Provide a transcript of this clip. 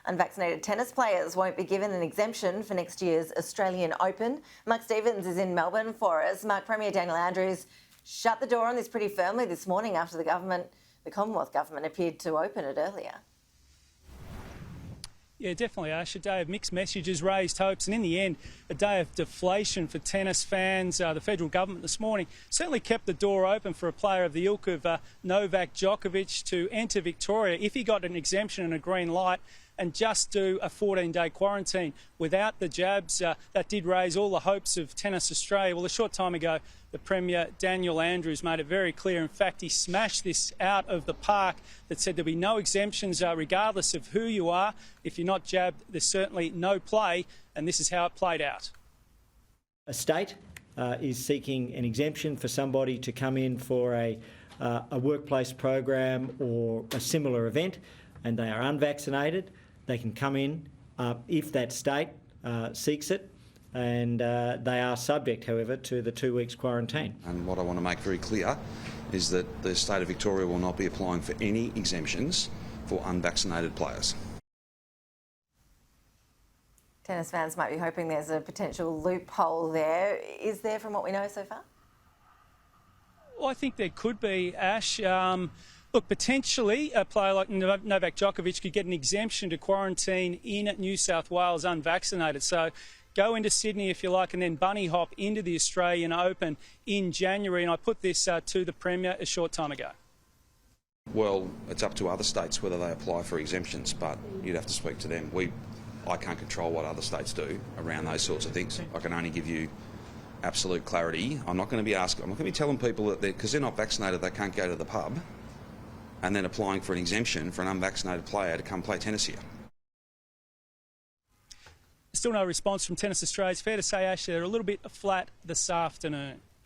Unvaccinated tennis players won't be given an exemption for next year's Australian Open. Mark Stevens is in Melbourne for us. Mark, Premier Daniel Andrews shut the door on this pretty firmly this morning after the Commonwealth Government appeared to open it earlier. Yeah, definitely, Ash. A day of mixed messages, raised hopes, and in the end, a day of deflation for tennis fans. The federal government this morning certainly kept the door open for a player of the ilk of Novak Djokovic to enter Victoria if he got an exemption and a green light and just do a 14-day quarantine without the jabs. That did raise all the hopes of Tennis Australia. Well, a short time ago, the Premier Daniel Andrews made it very clear. In fact, he smashed this out of the park that said there'll be no exemptions regardless of who you are. If you're not jabbed, there's certainly no play, and this is how it played out. A state is seeking an exemption for somebody to come in for a workplace program or a similar event, and they are unvaccinated. They can come in if that state seeks it, and they are subject, however, to the 2 weeks quarantine. And what I want to make very clear is that the state of Victoria will not be applying for any exemptions for unvaccinated players. Tennis fans might be hoping there's a potential loophole there. Is there, from what we know so far? Well, I think there could be, Ash. Look, potentially a player like Novak Djokovic could get an exemption to quarantine in New South Wales unvaccinated. So go into Sydney if you like and then bunny hop into the Australian Open in January. And I put this to the Premier a short time ago. Well, it's up to other states whether they apply for exemptions, but you'd have to speak to them. I can't control what other states do around those sorts of things. I can only give you absolute clarity. I'm not going to be telling people that because they're not vaccinated they can't go to the pub and then applying for an exemption for an unvaccinated player to come play tennis here. Still no response from Tennis Australia. It's fair to say, Ash, they're a little bit flat this afternoon.